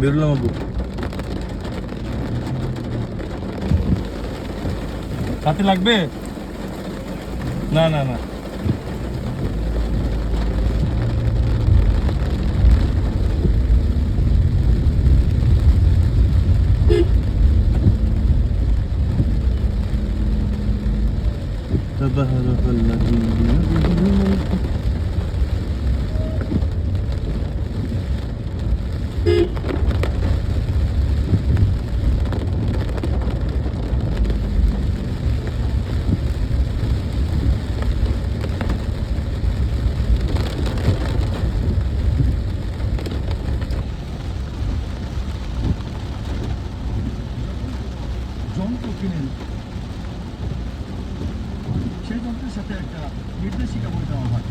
বেরোলাম আবু। হাতে লাগবে? না না না। تبارك الذي بيده الملك যন্ত্র কিনেন, সেই যন্ত্রের সাথে একটা নির্দেশিকা বই দেওয়া হয়।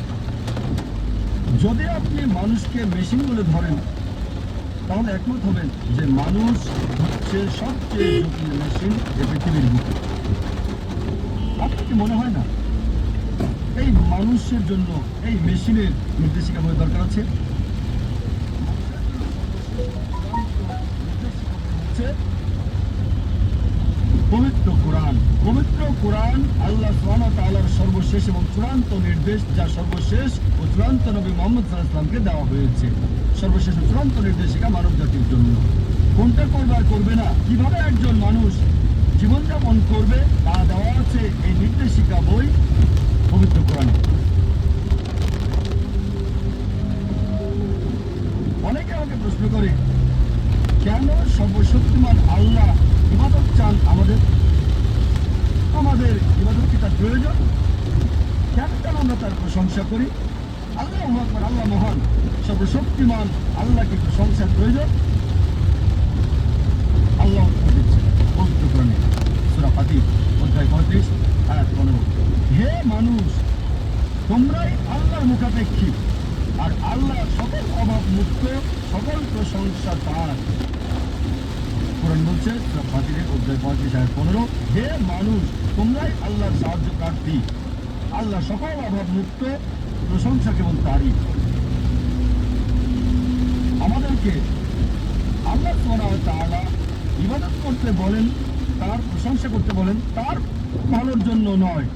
যদি আপনি মানুষকে মেশিন বলে ধরেন, তাহলে একমত হবেন যে মানুষ হচ্ছে সবচেয়ে জটিল মেশিন এই পৃথিবীর বুকে। আপনার কি মনে হয় না এই মানুষের জন্য এই মেশিনের নির্দেশিকা বই দরকার আছে? পবিত্র কোরআন। পবিত্র কোরআন আল্লাহ সুবহানাহু ওয়া তাআলার সর্বশেষ এবং চূড়ান্ত নির্দেশ, যা সর্বশেষ ও চূড়ান্ত নবী মুহাম্মদ সাল্লাল্লাহু আলাইহি ওয়াসাল্লামকে দেওয়া হয়েছে। সর্বশেষ ও চূড়ান্ত নির্দেশিকা মানব জাতির জন্য। কোনটা করবে আর করবে না, কিভাবে একজন মানুষ জীবনযাপন করবে, তা দেওয়া আছে এই নির্দেশিকা বই পবিত্র কোরআনে। অনেকে আমাকে প্রশ্ন করে, কেন সর্বশক্তিমান আল্লাহ ইবাদত চান আমাদের? আমাদের ইবাদত কি তার প্রয়োজন? কেন আমরা তার প্রশংসা করি? আল্লাহ আকবার, আল্লাহ মহান, সর্বশক্তিমান আল্লাহকে প্রশংসার প্রয়োজন? আল্লাহ উত্তর দিচ্ছে পবিত্র কোরআনে, সূরা ফাতির অধ্যায় 35 আয়াত 15। হে মানুষ, তোমরাই আল্লাহর মুখাপেক্ষী, আর আল্লাহ সকল অভাব মুক্ত, সকল প্রশংসা তার। কোরআন বলছে সূরা ফাতিরের অধ্যায় 35 আয়াত 15, হে মানুষ, তোমরাই আল্লাহর সাহায্য প্রার্থী, আল্লাহ সকল অভাব মুক্ত, প্রশংসা কেবল তারই। আমাদেরকে আল্লাহ সুবহানাহু ওয়া তাআলা ইবাদত করতে বলেন, তার প্রশংসা করতে বলেন, তার ভালোর জন্য নয়,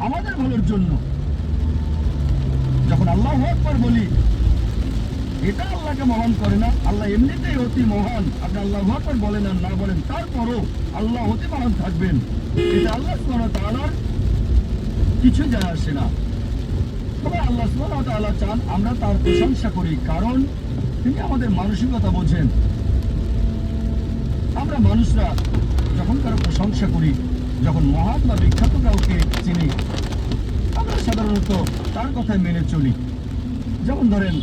আমাদের ভালোর জন্য। যখন আল্লাহু আকবার বলি, এটা আল্লাহকে মহান করে না। আল্লাহ এমনিতেই অতি মহান। আপনি আল্লাহু আকবার বলেন আর না বলেন, তারপরও আল্লাহ অতি মহান থাকবেন। এটা আল্লাহ সুবহানাহু ওয়া তাআলার কিছু যায় আসে না। তবে আল্লাহ সুবহানাহু ওয়া তাআলা চান আমরা তার প্রশংসা করি, কারণ তিনি আমাদের মানসিকতা বোঝেন। আমরা মানুষরা যখন কারো প্রশংসা করি, যখন মহান বা বিখ্যাত কাউকে চিনি, আমরা সাধারণত তার কথায় মেনে চলি। যেমন ধরেন,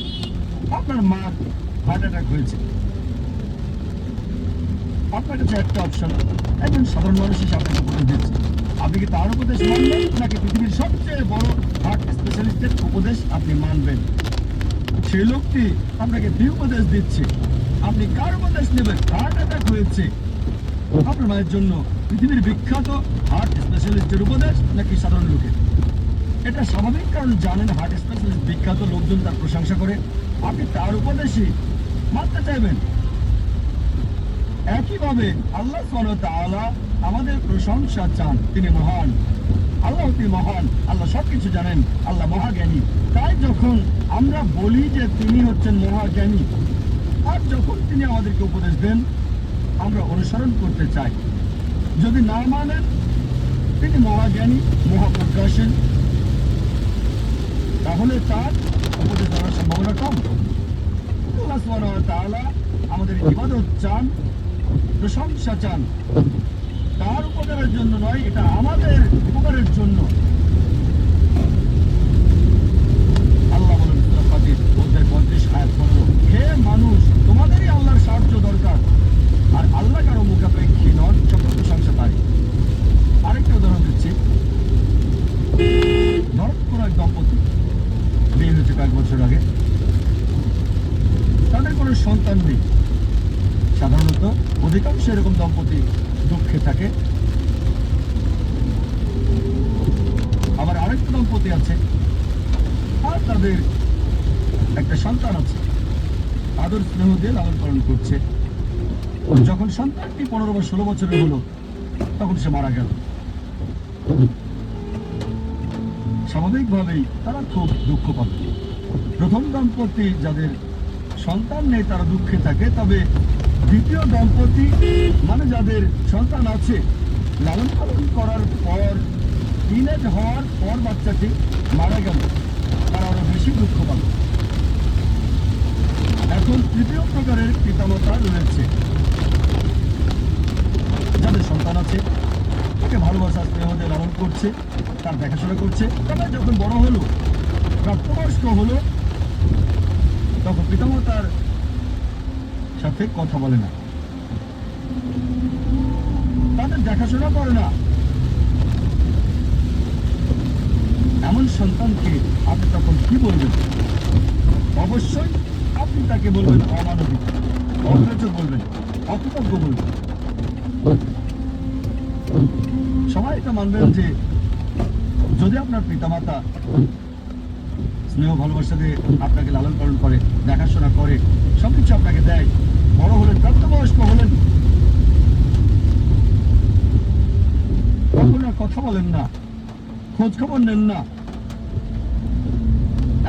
আপনার মার হার্ট অ্যাটাক হয়েছে, আপনার কাছে একটা অপশন, একজন সাধারণ মানুষ হিসেবে আপনাকে উপদেশ দিচ্ছে, আপনি কি তার উপদেশ মানবেন নাকি পৃথিবীর সবচেয়ে বড় হার্ট স্পেশালিস্টের উপদেশ আপনি মানবেন? সেই লোকটি আপনাকে দুই উপদেশ দিচ্ছে, আপনি কার উপদেশ নেবেন? হার্ট অ্যাটাক হয়েছে আপনার মায়ের জন্য, পৃথিবীর বিখ্যাত হার্ট স্পেশালিস্টের উপদেশ নাকি সাধারণ লোকের? এটা স্বাভাবিক, কারণ জানেন হার্ট স্পেশালিস্ট বিখ্যাত, লোকজন তার প্রশংসা করে, আপনি তার উপদেশই মানতে চাইবেন। একইভাবে আল্লাহ সুবহানাহু ওয়া তাআলা আমাদের প্রশংসা চান। তিনি মহান, আল্লাহ অতি মহান, আল্লাহ সবকিছু জানেন, আল্লাহ মহাজ্ঞানী। তাই যখন আমরা বলি যে তিনি হচ্ছেন মহাজ্ঞানী, আর যখন তিনি আমাদেরকে উপদেশ দেন, আমরা অনুসরণ করতে চাই। যদি না মানেন তিনি মহাজ্ঞানী, মহাপ্রজ্ঞাশীল, তাহলে তার উপদেশ দেওয়ার সম্ভাবনা কম। আল্লাহ সুবহানাহু ওয়া তাআলা আমাদের ইবাদত চান, প্রশংসা চান, তার উপকারের জন্য নয়, এটা আমাদের উপকারের জন্য। আল্লাহ বলেন সূরা ফাতির অধ্যায় 35 আয়াত 15, হে মানুষ, তোমাদেরই আল্লাহর সাহায্য দরকার, আর আল্লাহ কারো মুখাপেক্ষী নন, সকল প্রশংসা তারই। আরেকটা উদাহরণ দিচ্ছি। ধরো কোন এক দম্পতি বিয়ে হয়েছে কয়েক বছর আগে, তাদের কোনো সন্তান নেই। সাধারণত অধিকাংশ এরকম দম্পতি দুঃখে থাকে। আবার আরেকটা দম্পতি আছে, আর তাদের একটা সন্তান আছে, আদর স্নেহ দিয়ে লালন পালন করছে। যখন সন্তানটি 15 বা 16 বছরের হলো তখন সে মারা গেল। স্বাভাবিকভাবেই তারা খুব দুঃখ পাবে। প্রথম দম্পতি যাদের সন্তান নেই তারা দুঃখে থাকে, তবে দ্বিতীয় দম্পতি মানে যাদের সন্তান আছে, লালন পালন করার পর টিনেজ হওয়ার পর বাচ্চাটি মারা গেল, তারা আরো বেশি দুঃখ পাবে। এখন তৃতীয় প্রকারের পিতামাতা রয়েছে, যাদের সন্তান আছে, তাকে ভালোবাসা স্নেহ দিয়ে লালন করছে, তার দেখাশোনা করছে, তবে যখন বড় হলো, প্রাপ্তবয়স্ক হলো, তখন পিতামাতার সাথে কথা বলে না, তাদের দেখাশোনা করে না। এমন সন্তানকে আপনি তখন কি বলবেন? অবশ্যই আপনি তাকে বলবেন অমানবিক, অগ্রাহ্য বলবেন, অকৃতজ্ঞ বলবেন। সবাই এটা মানবেন যে যদি আপনার পিতামাতা স্নেহ ভালোবাসা দিয়ে আপনাকে লালন পালন করে, দেখাশোনা করে, সবকিছু আপনাকে দেয়, বড় হলেন, প্রাপ্তবয়স্ক হলেন, তখন আর কথা বলেন না, খোঁজ খবর নেন না,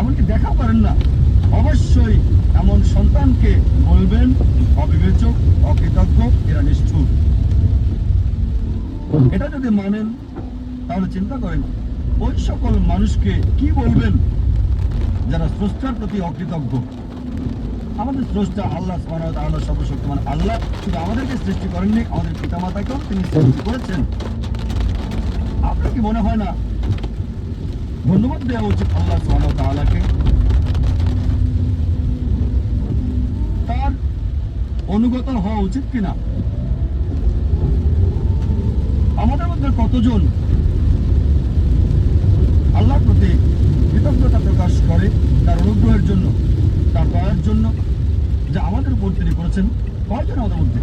এমনকি দেখা করেন না, অবশ্যই এমন সন্তানকে বলবেন অবিবেচক, অকৃতজ্ঞ, এরা নিষ্ঠুর। এটা যদি মানেন তাহলে চিন্তা করেন ওই সকল মানুষকে কি বলবেন যারা স্রষ্টার প্রতি অকৃতজ্ঞ। আমাদের স্রষ্টা আল্লাহ সুবহানাহু ওয়া তাআলা, সর্বশক্তিমান আল্লাহ শুধু আমাদেরকে সৃষ্টি করেননি, আমাদের পিতামাতাকেও তিনি সৃষ্টি করেছেন। আপনার কি মনে হয় না ধন্যবাদ দেওয়া উচিত আল্লাহ সুবহানাহু ওয়া তাআলাকে? তার অনুগত হওয়া উচিত কিনা? আমাদের মধ্যে কতজন আল্লাহর প্রতি কৃতজ্ঞতা প্রকাশ করে তার অনুগ্রহের জন্য, তার দয়ার জন্য, যা আমাদের উপর তিনি করেছেন? কয়জন আমাদের মধ্যে?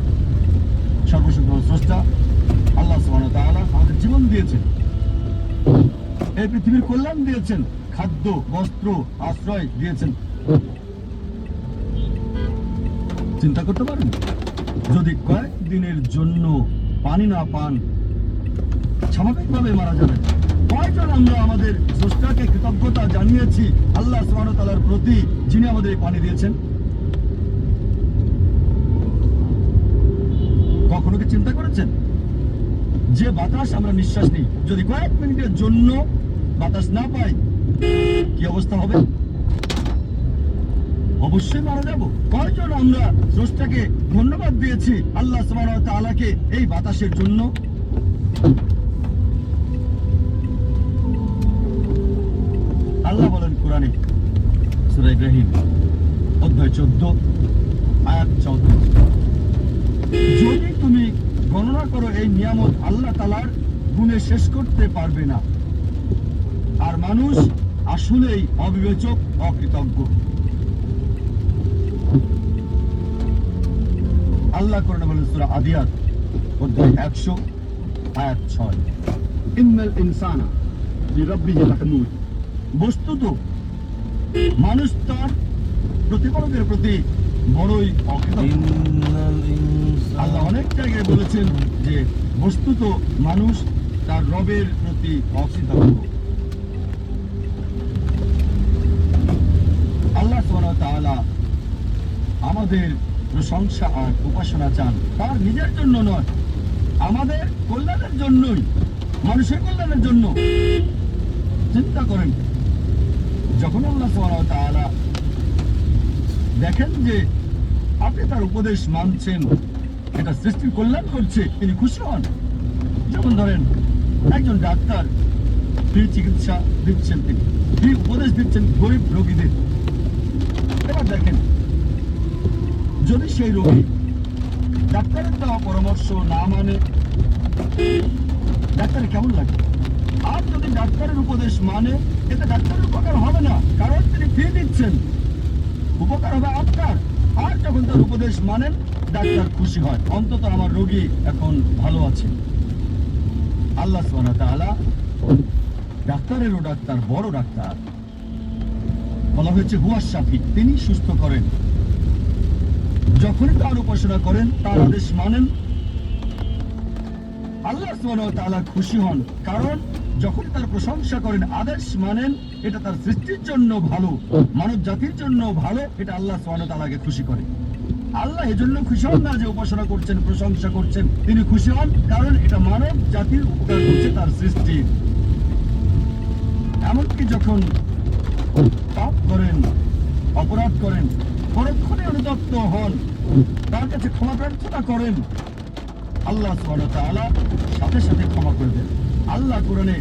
সর্বশক্তিমান স্রষ্টা আল্লাহ সুবহানাহু ওয়া তাআলা আমাদের জীবন দিয়েছেন, এই পৃথিবীর কল্যাণ দিয়েছেন, খাদ্য, বস্ত্র, আশ্রয় দিয়েছেন। চিন্তা করতে পারেন যদি কয়েক দিনের জন্য পানি না পান, স্বাভাবিকভাবে মারা যাবেন। কয়জন আমরা আমাদের স্রষ্টাকে কৃতজ্ঞতা জানিয়েছি আল্লাহ সুবহানাহু ওয়া তাআলার প্রতি, যিনি আমাদের এই পানি দিয়েছেন? কখনো কি চিন্তা করেছেন যে বাতাস আমরা নিঃশ্বাস নিই, যদি কয়েক মিনিটের জন্য বাতাস না পাই কি অবস্থা হবে? অবশ্যই মারা যাব। কয়জন আমরা স্রষ্টাকে ধন্যবাদ দিয়েছি আল্লাহ সুবহানাহু ওয়া তাআলাকে এই বাতাসের জন্য? আল্লাহ বলেন কোরআনে, সূরা ইব্রাহিম অধ্যায় 14 আয়াত 34, যদি তুমি গণনা করো এই নিয়ামত আল্লাহ তাআলার গুণে শেষ করতে পারবে না। আর মানুষ আসলেই অবিবেচক, অকৃতজ্ঞ। আল্লাহ কোরআনে বলেন সূরা আদিয়াত অধ্যায় 100 আয়াত 6, ইন্নাল ইনসানা লিরাব্বিহি লাকানুদ। বস্তুত মানুষ তার প্রতিপালকের প্রতি বড়ই অকৃতজ্ঞ। আল্লাহ অনেক জায়গায় বলেছেন যে বস্তুত মানুষ তার রবের প্রতি অকৃতজ্ঞ। আল্লাহ সুবহানাহু ওয়া তাআলা আমাদের প্রশংসা আর উপাসনা চান, তার নিজের জন্য নয়, আমাদের কল্যাণের জন্যই, মানুষের কল্যাণের জন্য। চিন্তা করেন যখন আল্লাহ সুবহানাহু ওয়া তাআলা দেখেন যে আপনি তার উপদেশ মানছেন, এটা সৃষ্টির কল্যাণ করছে, তিনি খুশি হন। যেমন ধরেন একজন ডাক্তার ফ্রি চিকিৎসা দিচ্ছেন, তিনি ফ্রি উপদেশ দিচ্ছেন গরিব রোগীদের। এবার দেখেন যদি সেই রোগী ডাক্তারের দেওয়া পরামর্শ না মানে, ডাক্তারের কেমন লাগে? আর যদি ডাক্তারের উপদেশ মানে, এতে ডাক্তারের উপকার হবে না, কারণ তিনি ফি দিচ্ছেন, উপকার হবে আপনার। আর যখন তার উপদেশ মানেন, ডাক্তার খুশি হয়, অন্তত আমার রোগী এখন ভালো আছে। আল্লাহ সুবহানাহু ওয়া তাআলা ডাক্তারেরও ডাক্তার, বড় ডাক্তার। বলা হয়েছে হুয়া শাফি, তিনি সুস্থ করেন। যখনই তার উপাসনা করেন, তার আদেশ মানেন, আল্লাহ সুবহানাহু ওয়া তাআলা খুশি হন। কারণ যখন তার প্রশংসা করেন, আদেশ মানেন, এটা তার সৃষ্টির জন্য ভালো, মানব জাতির জন্য ভালো, এটা আল্লাহ সুবহানাহু ওয়া তাআলাকে খুশি করে। আল্লাহ এজন্য খুশি হন না যে উপাসনা করছেন, প্রশংসা করছেন, তিনি খুশি হন কারণ এটা মানব জাতির উপকার করছে তার সৃষ্টি। এমনকি যখন পাপ করেন, অপরাধ করেন, পরক্ষণে অনুতপ্ত হন, তার কাছে ক্ষমা প্রার্থনা করেন, আল্লাহ সুবহানাহু ওয়া তাআলা সাথে সাথে ক্ষমা করে দেন। আল্লাহ কোরআনে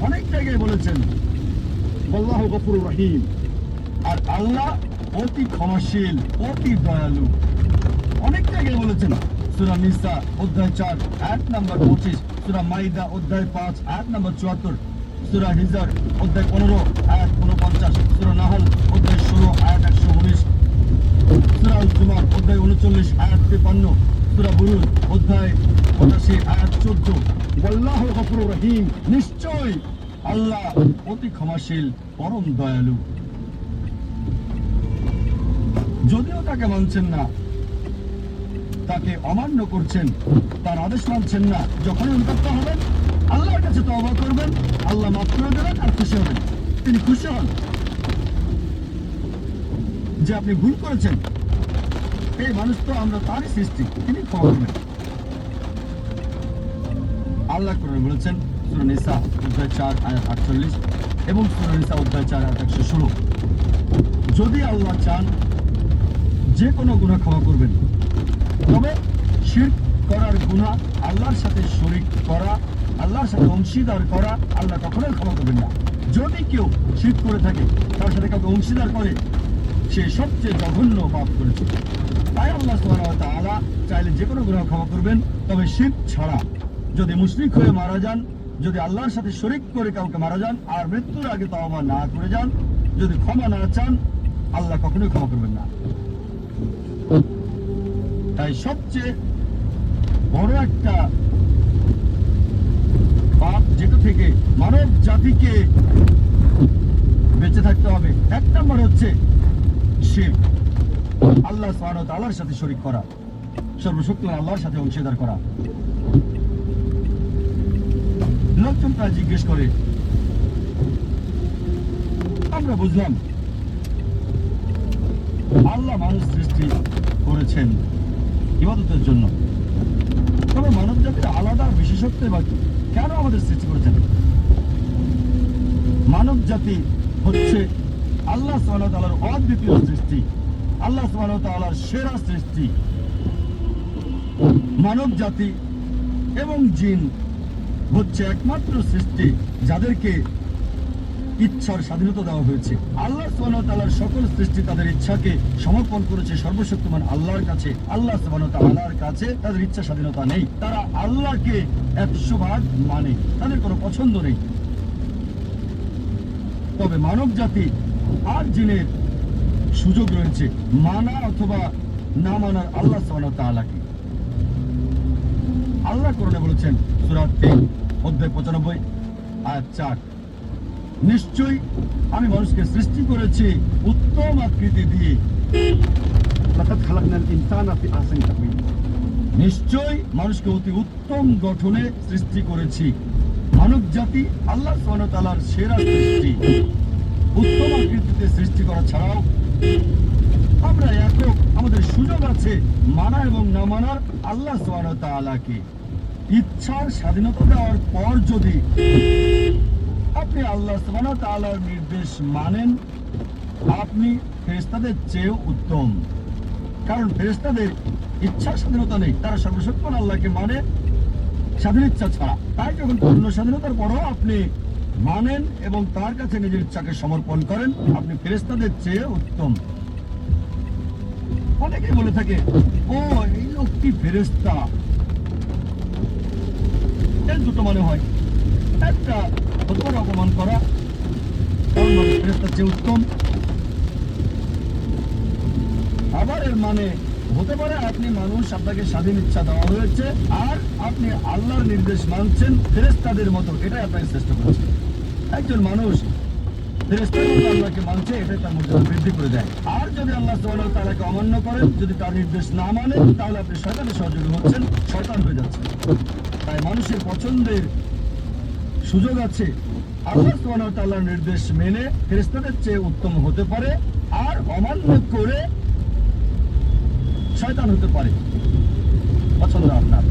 অনেক জায়গায় বলেছেন আল্লাহু গফুরুর রহিম, আর আল্লাহ অতি ক্ষমাশীল, অতি দয়ালু। অনেক জায়গায় বলেছেন, সূরা নিসা অধ্যায় 4 আয়াত নাম্বার 25, সূরা মাইদা অধ্যায় 5 আয়াত নাম্বার 74, সূরা হিজর অধ্যায় 15 আয়াত 49, সূরা নাহল অধ্যায় 16 আয়াত 119, সূরা আল-জুমার অধ্যায় 39 আয়াত 53, সূরা বুরুজ অধ্যায় 85 আয়াত 14। আল্লাহু গফুরুর রহিম, নিশ্চয় আল্লাহ অতি ক্ষমাশীল, পরম দয়ালু। যদিও তাকে মানছেন না, তাকে অমান্য করছেন, তার আদেশ মানছেন না, যখন অনুতপ্ত হবেন, আল্লাহর কাছে তওবা করবেন, আল্লাহ মাফ করে দেবেন আর খুশি হবেন। তিনি খুশি হন যে আপনি ভুল করেছেন, এই মানুষ তো আমরা তারই সৃষ্টি, তিনি ক্ষমা করবেন। আল্লাহ কোরআনে বলেছেন সূরা নিসা অধ্যায় 4 আয়াত 48 এবং সূরা নিসা অধ্যায় 4 আয়াত 116, যদি আল্লাহ চান যে কোনো গুনাহ ক্ষমা করবেন, তবে শিরক করার গুনাহ, আল্লাহর সাথে শরীক করা, আল্লাহর সাথে অংশীদার করা, আল্লাহ কখনোই ক্ষমা করবেন না। যদি কেউ শিরক করে থাকে, তার সাথে কাউকে অংশীদার করে, সে সবচেয়ে জঘন্য পাপ করেছে। তাই আল্লাহ সুবহানাহু ওয়া তাআলা চাইলে যে কোনো গুনাহ ক্ষমা করবেন, তবে শিরক ছাড়া। যদি মুশরিক হয়ে মারা যান, যদি আল্লাহর সাথে শরীক করে কাউকে মারা যান আর মৃত্যুর আগে তওবা না করে যান, যদি ক্ষমা না চান, আল্লাহ কখনোই ক্ষমা করবেন না। তাই সবচেয়ে বড় একটা পাপ যেটা থেকে মানব জাতিকে বেঁচে থাকতে হবে, এক নম্বর হচ্ছে শিরক, আল্লাহ সুবহানাহু ওয়া তাআলার সাথে শরীক করা, সর্বশক্তিমান আল্লাহর সাথে অংশীদার করা। লোকজন তা জিজ্ঞেস করে, আমরা বুঝলাম আল্লাহ মানুষ সৃষ্টি করেছেন ইবাদতের জন্য, তবে মানব জাতির আলাদা বিশেষত্ব বা কি? কেন আমাদের সৃষ্টি করেছেন? মানব জাতি হচ্ছে আল্লাহ সুবহানাহু ওয়া তাআলার অদ্বিতীয় সৃষ্টি, আল্লাহ সুবহানাহু ওয়া তাআলার সেরা সৃষ্টি। মানব জাতি এবং জিন হচ্ছে একমাত্র সৃষ্টি যাদেরকে ইচ্ছার স্বাধীনতা দেওয়া হয়েছে। আল্লাহ সুবহানাহু ওয়া তাআলার সকল সৃষ্টি তাদের ইচ্ছাকে সমর্পণ করেছে সর্বশক্তিমান আল্লাহর কাছে। আল্লাহ সুবহানাহু ওয়া তাআলার কাছে তাদের ইচ্ছা স্বাধীনতা নেই, তারা আল্লাহকে 100% মানে, তাদের কোনো পছন্দ নেই। তবে মানব জাতি আর জিনের সুযোগ রয়েছে মানা অথবা না মানার আল্লাহ সুবহানাহু ওয়া তাআলাকে। আল্লাহ কোরআনে বলেছেন সূরা 3 অধ্যায় 95 আয়াত 4, নিশ্চয়ই আমি মানুষকে সৃষ্টি করেছি উত্তম আকৃতি দিয়ে, লাকাদ খালাকনাল ইনসানা ফি আহসানি তাকওয়িম, নিশ্চয়ই মানুষকে অতি উত্তম গঠনে সৃষ্টি করেছি। মানব জাতি আল্লাহ সুবহানাহু ওয়া তাআলার সেরা সৃষ্টি, উত্তম আকৃতিতে সৃষ্টি করা ছাড়াও আমরা একক, আমাদের সুযোগ আছে মানা এবং না মানার আল্লাহ সুবহানাহু ওয়া তাআলাকে। ইচ্ছার স্বাধীনতা দেওয়ার পর যদি আপনি আল্লাহ সুবহানাহু ওয়া তাআলার নির্দেশ মানেন, আপনি ফেরেশতাদের চেয়েও উত্তম। কারণ ফেরেশতাদের ইচ্ছার স্বাধীনতা নেই, তারা সর্বশক্তিমান আল্লাহকে মানে স্বাধীন ইচ্ছা ছাড়া। তাই যখন পূর্ণ স্বাধীনতার পরও আপনি মানেন এবং তার কাছে নিজের ইচ্ছাকে সমর্পণ করেন, আপনি ফেরেশতাদের চেয়ে উত্তম। অনেকে বলে থাকে, ও এই লোকটি ফেরেশতা। এর দুটো মানে হয়, একটা হতে পারে অপমান করা, কারণ মানুষ ফেরেশতার চেয়ে উত্তম। আবার এর মানে হতে পারে আপনি মানুষ, আপনাকে স্বাধীন ইচ্ছা দেওয়া হয়েছে আর আপনি আল্লাহর নির্দেশ মানছেন ফেরেশতাদের মতো, এটাই আপনাকে শ্রেষ্ঠ করেছে। একজন মানুষ ফেরেশতারা আল্লাহকে মানছে, এটাই তার মর্যাদা বৃদ্ধি করে দেয়। আর যদি আল্লাহ সুবহানাহু ওয়া তাআলাকে অমান্য করেন, যদি তার নির্দেশ না মানেন, তাহলে আপনি শয়তানের সহযোগী হচ্ছেন, শয়তান হয়ে যাচ্ছেন। তাই মানুষের পছন্দের সুযোগ আছে। আল্লাহ সুবহানাহু ওয়া তাআলার নির্দেশ মেনে ফেরেশতাদের চেয়ে উত্তম হতে পারে, আর অমান্য করে শয়তান হতে পারে। পছন্দ আপনার।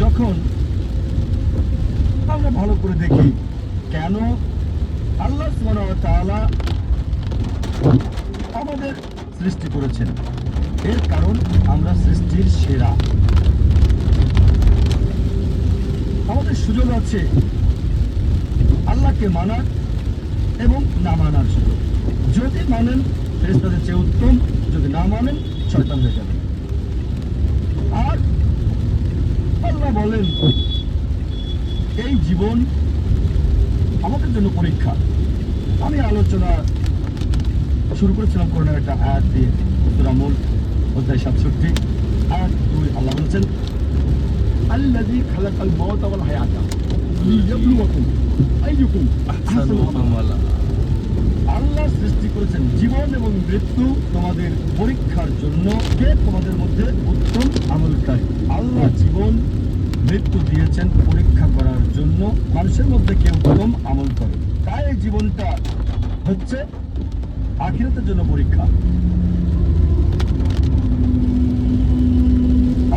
যখন আমরা ভালো করে দেখি কেন আল্লাহ সুবহানাহু ওয়া তাআলা আমাদের সৃষ্টি করেছেন, এর কারণ আমরা সৃষ্টির সেরা। আমাদের সুযোগ আছে আল্লাহকে মানার এবং না মানার সুযোগ। যদি মানেন ফেরেশতাদের চেয়ে উত্তম, যদি না মানেন শয়তান হয়ে যাবে। আর আল্লাহ বলেন এই জীবন আমাদের জন্য পরীক্ষা। আমি আলোচনা শুরু করেছিলাম কোরআনের একটা আয়াত দিয়ে, সূরা মুলক অধ্যায় 67 আয়াত 2। আল্লাহ বলেছেন আল্লাযী খালাকাল মাউতা ওয়াল হায়াতা লিয়াবলুয়াকুম আইয়ুকুম আহসানু আমালা। আল্লাহ সৃষ্টি করেছেন জীবন এবং মৃত্যু তোমাদের পরীক্ষার জন্য, কে তোমাদের মধ্যে উত্তম আমলকারী। আল্লাহ জীবন মৃত্যু দিয়েছেন পরীক্ষা করার জন্য, মানুষের মধ্যে কে উত্তম আমল করে। তাই এই জীবনটা হচ্ছে আখিরাতের জন্য পরীক্ষা।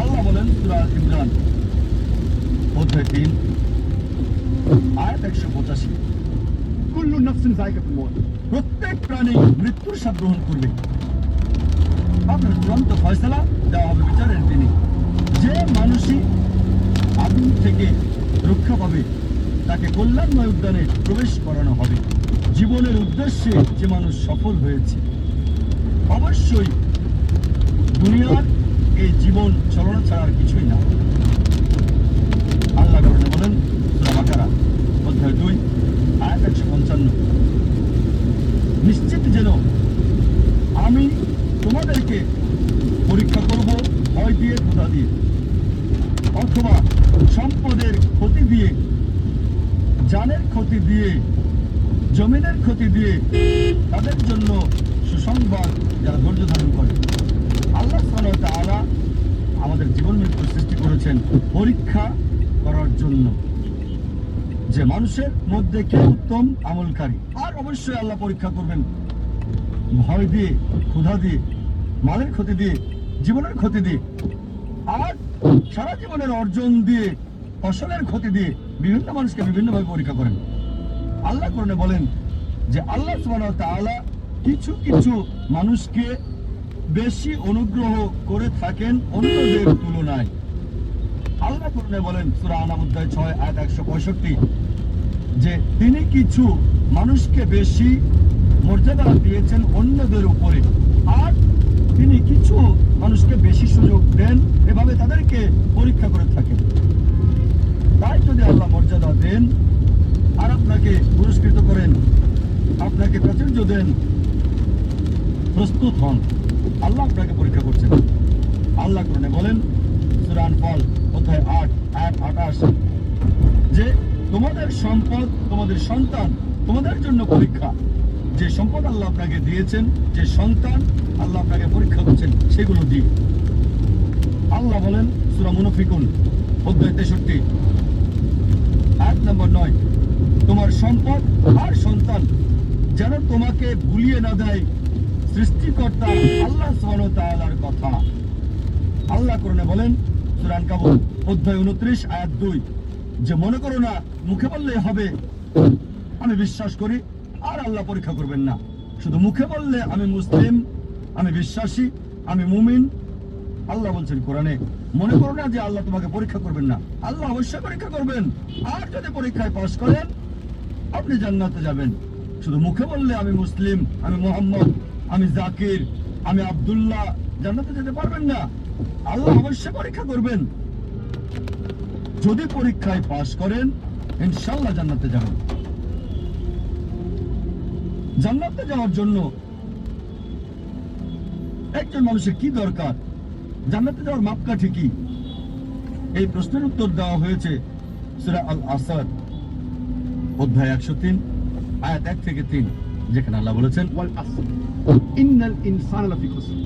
আল্লাহ বলেন সূরা ইমরান অধ্যায় 3 আয়াত 185, কুল্লু নাফসিন যায়কাতুল মউত, প্রত্যেক প্রাণী মৃত্যুর স্বাদ গ্রহণ করবে। আপনার চূড়ান্ত ফয়সালা দেওয়া হবে বিচারের দিনে। যে মানুষই আগুন থেকে রক্ষা পাবে তাকে কল্যাণময় উদ্যানে প্রবেশ করানো হবে। জীবনের উদ্দেশ্যে যে মানুষ সফল হয়েছে, অবশ্যই দুনিয়ার এই জীবন চলনা ছাড়া আর কিছুই না। আল্লাহ বলেন সূরা বাকারা অধ্যায় 2 আয়াত 155, নিশ্চিত যেন আমি তোমাদেরকে পরীক্ষা করব ভয় দিয়ে, ক্ষুধা দিয়ে, অথবা সম্পদের ক্ষতি দিয়ে, জানের ক্ষতি দিয়ে, জমিনের ক্ষতি দিয়ে, তাদের জন্য সুসংবাদ যারা ধৈর্য ধারণ করে। আল্লাহ সুবহানাহু ওয়া তাআলা আমাদের জীবন মৃত্যু সৃষ্টি করেছেন পরীক্ষা করার জন্য, যে মানুষের মধ্যে কে উত্তম আমলকারী। আর অবশ্যই আল্লাহ পরীক্ষা করবেন ভয় দিয়ে, ক্ষুধা দিয়ে, মালের ক্ষতি দিয়ে, জীবনের ক্ষতি দিয়ে, আর সারা জীবনের অর্জন দিয়ে, ফসলের ক্ষতি দিয়ে বিভিন্ন মানুষকে বিভিন্নভাবে পরীক্ষা করেন। আল্লাহ কোরআনে বলেন যে আল্লাহ সুবহানাহু ওয়া তাআলা কিছু কিছু মানুষকে বেশি অনুগ্রহ করে থাকেন অন্যদের তুলনায়। আল্লাহ কোরআনে বলেন সূরা আনাম অধ্যায় 6 আয়াত 165, যে তিনি কিছু মানুষকে বেশি মর্যাদা দিয়েছেন অন্যদের উপরে, আর তিনি কিছু মানুষকে বেশি সুযোগ দেন, এভাবে তাদেরকে পরীক্ষা করে থাকেন। তাই যদি আল্লাহ মর্যাদা দেন আর আপনাকে পুরস্কৃত করেন, আপনাকে প্রাচুর্য দেন, প্রস্তুত হন, আল্লাহ আপনাকে পরীক্ষা করছেন। আল্লাহ কোরআনে বলেন সূরা আনফাল অধ্যায় 8 আয়াত 28, যে তোমাদের সম্পদ, তোমাদের সন্তান তোমাদের জন্য পরীক্ষা। যে সম্পদ আল্লাহ আপনাকে দিয়েছেন, যে সন্তান আল্লাহ আপনাকে পরীক্ষা করছেন, সেগুলো দিয়ে। আল্লাহ বলেন সূরা মুনাফিকুন অধ্যায় 63 আয়াত নম্বর 9, তোমার সম্পদ আর সন্তান যেন তোমাকে ভুলিয়ে না দেয় সৃষ্টিকর্তা আল্লাহ সুবহানাহু ওয়া তাআলার কথা। আল্লাহ কোরআনে বলেন সূরা আনকাবুত অধ্যায় 29 আয়াত 2, যে মনে করো না মুখে বললেই হবে আমি বিশ্বাস করি আর আল্লাহ পরীক্ষা করবেন না। শুধু মুখে বললে আমি মুসলিম, আমি বিশ্বাসী, আমি মুমিন। আল্লাহ বলছেন কোরআনে, মনে করো না যে আল্লাহ তোমাকে পরীক্ষা করবেন না, আল্লাহ অবশ্যই পরীক্ষা করবেন। আর যদি পরীক্ষায় পাশ করেন আপনি জান্নাতে যাবেন। শুধু মুখে বললে আমি মুসলিম, আমি মুহাম্মদ, আমি জাকির, আমি আব্দুল্লাহ, জান্নাতে যেতে পারবেন না। আল্লাহ অবশ্যই পরীক্ষা করবেন। যদি পরীক্ষায় পাশ করেন ইনশাআল্লাহ জান্নাতে যাবেন। জান্নাতে যাওয়ার জন্য একজন মানুষের কি দরকার, জান্নাতে যাওয়ার মাপকাঠি কি, এই প্রশ্নের উত্তর দেওয়া হয়েছে সূরা আল আসর অধ্যায় 103 আয়াত 1 থেকে 3, যেখানে আল্লাহ বলেছেন, والعصر إن الإنسان لفي خسر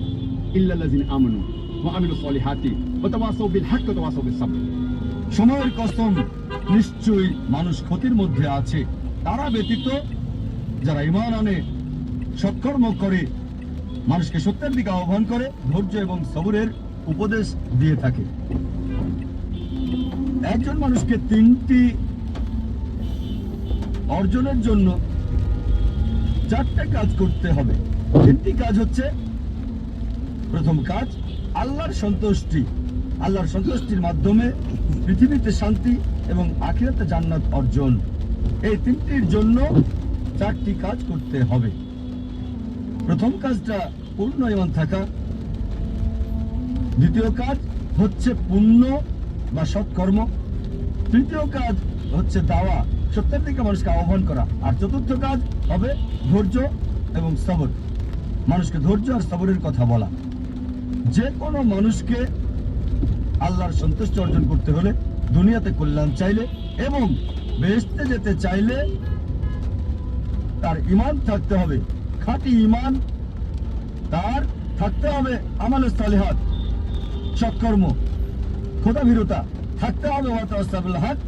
إلا الذين آمنوا وعملوا الصالحات وتواصوا بالحق وتواصوا بالصبر। সময়ের কসম, নিশ্চয়ই মানুষ ক্ষতির মধ্যে আছে, তারা ব্যতীত যারা ঈমান আনে, সৎকর্ম করে, মানুষকে সত্যের দিকে আহ্বান করে, ধৈর্য এবং সবরের উপদেশ দিয়ে থাকে। একজন মানুষকে 3টি অর্জনের জন্য 4টে কাজ করতে হবে। 3টি কাজ হচ্ছে, প্রথম কাজ আল্লাহর সন্তুষ্টি। আল্লাহর সন্তুষ্টির মাধ্যমে পৃথিবীতে শান্তি এবং আখিরাতে জান্নাত অর্জন। এই 3টির জন্য 4টি কাজ করতে হবে। প্রথম কাজটা পূর্ণ ঈমান থাকা। দ্বিতীয় কাজ হচ্ছে পুণ্য বা সৎকর্ম। তৃতীয় কাজ হচ্ছে দাওয়া, সত্যের দিকে মানুষকে আহ্বান করা। আর চতুর্থ কাজ হবে ধৈর্য এবং সবর, মানুষকে ধৈর্য আর সবরের কথা বলা। যে কোনো মানুষকে আল্লাহর সন্তুষ্টি অর্জন করতে হলে, দুনিয়াতে কল্যাণ চাইলে এবং বেহেশতে যেতে চাইলে তার ঈমান থাকতে হবে, খাঁটি ঈমান। তার থাকতে হবে আমালে সালিহাত, সৎকর্ম, খোদাভীরতা, থাকতে হবে ওয়াতাওয়াসাবিল হক,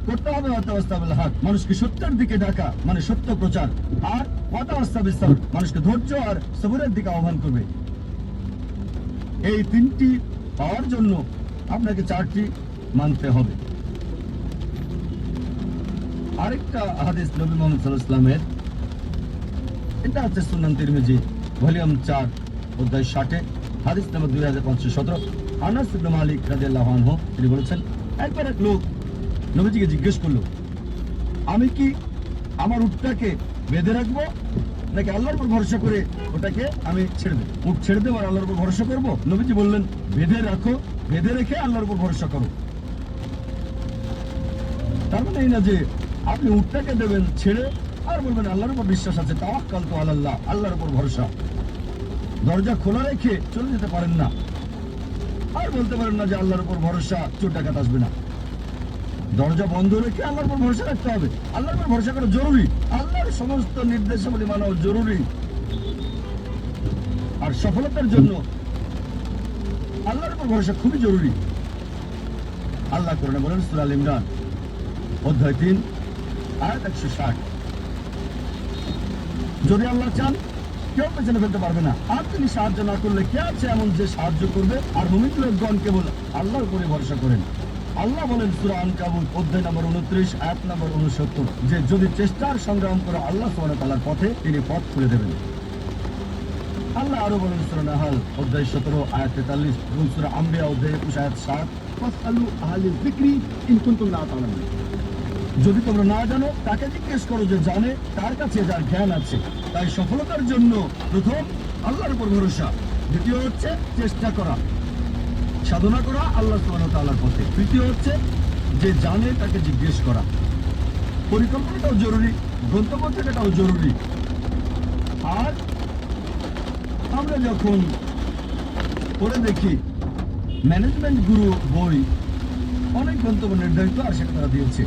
করতে হবে ওয়াতাওয়াসাবিল হক, মানুষকে সত্যের দিকে ডাকা মানে সত্য প্রচার। আর ওয়াতাওয়াসাবিস সবর, মানুষকে ধৈর্য আর সবরের দিকে আহ্বান করবে। এই 3টি পাওয়ার জন্য আপনাকে 4টি মানতে হবে। আরেকটা হাদিস নবী মুহাম্মদ সাল্লাল্লাহু আলাইহি ওয়াসাল্লামের, এটা হচ্ছে সুনান তিরমিজি ভলিউম 4 অধ্যায় 60 হাদিস নম্বর 2517। আনাস ইবনে মালিক রাদিয়াল্লাহু আনহু তিনি বলেছেন, একবার এক লোক নবীজিকে জিজ্ঞেস করলো, আমি কি আমার উটটাকে বেঁধে রাখবো নাকি আল্লাহর উপর ভরসা করে ওটাকে আমি ছেড়ে দেবো? উট ছেড়ে দেবো আর আল্লাহর উপর ভরসা করবো? নবীজি বললেন, বেঁধে রাখো, বেঁধে রেখে আল্লাহর উপর ভরসা করো। তার মানে এই না যে আপনি উটটাকে দেবেন ছেড়ে আর বলবেন আল্লাহর উপর বিশ্বাস আছে, তাওয়াক্কালতু আলাল্লাহ, আল্লাহর উপর ভরসা। দরজা খোলা রেখে চলে যেতে পারেন না, আর বলতে পারেন না যে আল্লাহর উপর ভরসা, চোর ডাকাত আসবে না। দরজা বন্ধ রেখে আল্লাহর উপর ভরসা রাখতে হবে। আল্লাহর উপর ভরসা করা জরুরি, আল্লাহর সমস্ত নির্দেশাবলী মানা জরুরি। আর সফলতার জন্য আল্লাহর উপর ভরসা খুবই জরুরি। আল্লাহ কোরআনে বলেন, সূরা আল ইমরান অধ্যায় 3 আয়াত 160, যদি আল্লাহ চান কেউ পেছনে ফেলতে পারবে না, আর তিনি সাহায্য না করলে কে আছে এমন যে সাহায্য করবে? আর মুমিন লোকগণ কেবল আল্লাহর উপরে ভরসা করেন। আল্লাহ বলেন সূরা আনকাবুত অধ্যায় নম্বর 29 আয়াত নম্বর 69, যে যদি চেষ্টার সংগ্রাম করে আল্লাহ সুবহানাহু ওয়া তাআলার পথে, তিনি পথ খুলে দেবেন। আল্লাহ আরো বলেন সূরা নাহল অধ্যায় 17 আয়াত 43 এবং সূরা আম্বিয়া অধ্যায় 21 আয়াত 7, فاسألوا أهل الذكر إن كنتم لا تعلمون। যদি তোমরা না জানো তাকে জিজ্ঞেস করো যে জানে, তার কাছে যার জ্ঞান আছে। তাই সফলতার জন্য প্রথম আল্লাহর উপর ভরসা, দ্বিতীয় হচ্ছে চেষ্টা করা, সাধনা করা আল্লাহ সুবহানাহু ওয়া তাআলার পথে, তৃতীয় হচ্ছে যে জানে তাকে জিজ্ঞেস করা। পরিকল্পনাটাও জরুরি, গন্তব্য থাকাটাও জরুরি। আর আমরা যখন পড়ে দেখি ম্যানেজমেন্ট গুরু বই, অনেক গন্তব্য নির্ধারিত আর সেটা তারা দিয়েছে।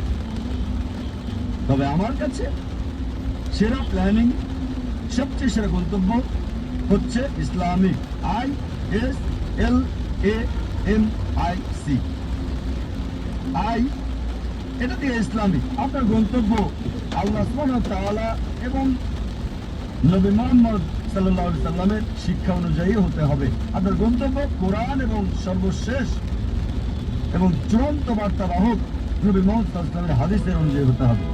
তবে আমার কাছে সেরা প্ল্যানিং, সবচেয়ে সেরা গন্তব্য হচ্ছে ইসলামিক, ISLAMIC, এটা দিয়ে ইসলামিক। আপনার গন্তব্য আল্লাহ সুবহানাহু ওয়া তাআলা এবং নবী মুহাম্মদ সাল্লাল্লাহু আলাইহি সাল্লামের শিক্ষা অনুযায়ী হতে হবে। আপনার গন্তব্য কোরআন এবং সর্বশেষ এবং চূড়ান্ত বার্তাবাহক নবী মুহাম্মদ সাল্লাল্লাহু আলাইহি সাল্লামের হাদিসের অনুযায়ী হতে হবে।